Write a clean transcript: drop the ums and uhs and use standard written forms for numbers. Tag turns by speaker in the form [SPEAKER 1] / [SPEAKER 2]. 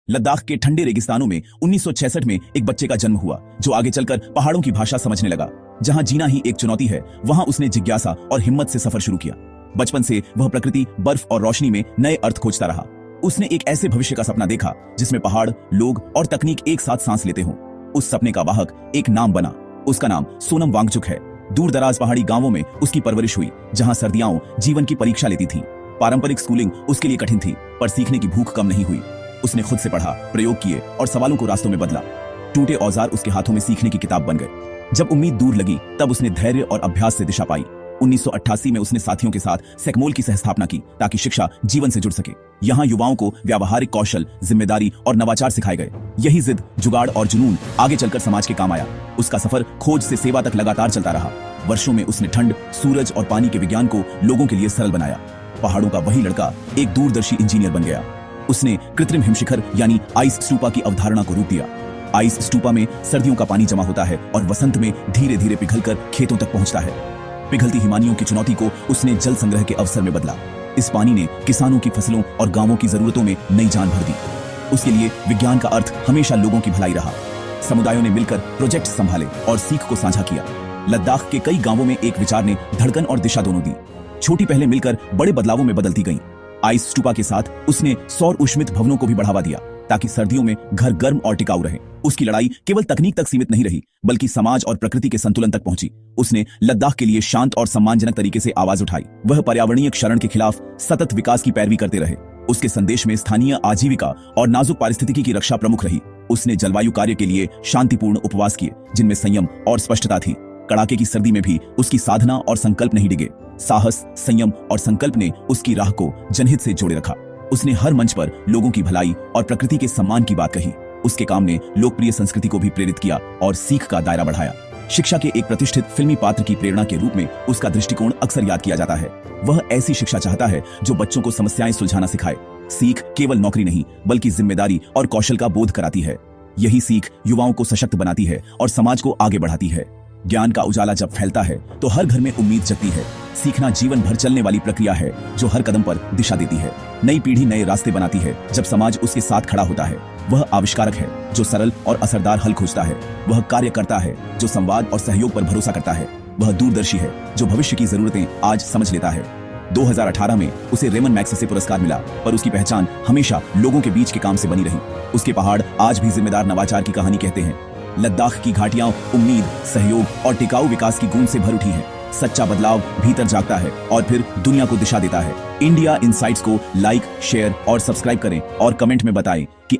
[SPEAKER 1] लद्दाख के ठंडे रेगिस्तानों में 1966 में एक बच्चे का जन्म हुआ जो आगे चलकर पहाड़ों की भाषा समझने लगा। जहां जीना ही एक चुनौती है, वहां उसने जिज्ञासा और हिम्मत से सफर शुरू किया। बचपन से वह प्रकृति, बर्फ और रोशनी में नए अर्थ खोजता रहा। उसने एक ऐसे भविष्य का सपना देखा जिसमें पहाड़, लोग और तकनीक एक साथ सांस लेते हों। उस सपने का वाहक एक नाम बना। उसका नाम सोनम वांगचुक है। दूर दराज पहाड़ी गांवों में उसकी परवरिश हुई, जहां सर्दियां जीवन की परीक्षा लेती थीं। पारंपरिक स्कूलिंग उसके लिए कठिन थी, पर सीखने की भूख कम नहीं हुई। उसने खुद से पढ़ा, प्रयोग किए और सवालों को रास्तों में बदला। टूटे औजार उसके हाथों में सीखने की किताब बन गए। जब उम्मीद दूर लगी, तब उसने धैर्य और अभ्यास से दिशा पाई। 1988 में उसने साथियों के साथ सेकमोल की सहस्थापना की ताकि शिक्षा जीवन से जुड़ सके। यहाँ युवाओं को व्यावहारिक कौशल, जिम्मेदारी और नवाचार सिखाए गए। यही जिद, जुगाड़ और जुनून आगे चलकर समाज के काम आया। उसका सफर खोज से सेवा तक लगातार चलता रहा। वर्षों में उसने ठंड, सूरज और पानी के विज्ञान को लोगों के लिए सरल बनाया। पहाड़ों का वही लड़का एक दूरदर्शी इंजीनियर बन गया। उसने कृत्रिम हिमशिखर यानी आइस स्तूपा की अवधारणा को रूप दिया। आइस स्तूपा में सर्दियों का पानी जमा होता है और वसंत में धीरे धीरे पिघलकर खेतों तक पहुंचता है। पिघलती हिमानियों की चुनौती को उसने जल संग्रह के अवसर में बदला। इस पानी ने किसानों की फसलों और गांवों की जरूरतों में नई जान भर दी। उसके लिए विज्ञान का अर्थ हमेशा लोगों की भलाई रहा। समुदायों ने मिलकर प्रोजेक्ट संभाले और सीख को साझा किया। लद्दाख के कई गांवों में एक विचार ने धड़कन और दिशा दोनों दी। छोटी पहले मिलकर बड़े बदलावों में बदलती गईं। आइस स्तूपा के साथ उसने सौर उष्मित भवनों को भी बढ़ावा दिया ताकि सर्दियों में घर गर्म और टिकाऊ रहे। उसकी लड़ाई केवल तकनीक तक सीमित नहीं रही, बल्कि समाज और प्रकृति के संतुलन तक पहुंची। उसने लद्दाख के लिए शांत और सम्मानजनक तरीके से आवाज उठाई। वह पर्यावरणीय क्षरण के खिलाफ सतत विकास की पैरवी करते रहे। उसके संदेश में स्थानीय आजीविका और नाजुक पारिस्थितिकी की रक्षा प्रमुख रही। उसने जलवायु कार्य के लिए शांतिपूर्ण उपवास किए, जिनमें संयम और स्पष्टता थी। कड़ाके की सर्दी में भी उसकी साधना और संकल्प नहीं डिगे। साहस, संयम और संकल्प ने उसकी राह को जनहित से जोड़े रखा। उसने हर मंच पर लोगों की भलाई और प्रकृति के सम्मान की बात कही। उसके काम ने लोकप्रिय संस्कृति को भी प्रेरित किया और सीख का दायरा बढ़ाया। शिक्षा के एक प्रतिष्ठित फिल्मी पात्र की प्रेरणा के रूप में उसका दृष्टिकोण अक्सर याद किया जाता है। वह ऐसी शिक्षा चाहता है जो बच्चों को समस्याएं सुलझाना सिखाए। सीख केवल नौकरी नहीं, बल्कि जिम्मेदारी और कौशल का बोध कराती है। यही सीख युवाओं को सशक्त बनाती है और समाज को आगे बढ़ाती है। ज्ञान का उजाला जब फैलता है तो हर घर में उम्मीद जगती है। सीखना जीवन भर चलने वाली प्रक्रिया है जो हर कदम पर दिशा देती है। नई पीढ़ी नए रास्ते बनाती है जब समाज उसके साथ खड़ा होता है। वह आविष्कारक है जो सरल और असरदार हल खोजता है। वह कार्यकर्ता है जो संवाद और सहयोग पर भरोसा करता है। वह दूरदर्शी है जो भविष्य की जरूरतें आज समझ लेता है। 2018 में उसे रेमन मैग्सेसे पुरस्कार मिला, पर उसकी पहचान हमेशा लोगों के बीच के काम से बनी रही। उसके पहाड़ आज भी जिम्मेदार नवाचार की कहानी कहते हैं। लद्दाख की घाटियां उम्मीद, सहयोग और टिकाऊ विकास की गूंज से भर उठी हैं। सच्चा बदलाव भीतर जागता है और फिर दुनिया को दिशा देता है। इंडिया इनसाइट्स को लाइक, शेयर और सब्सक्राइब करें और कमेंट में बताएं कि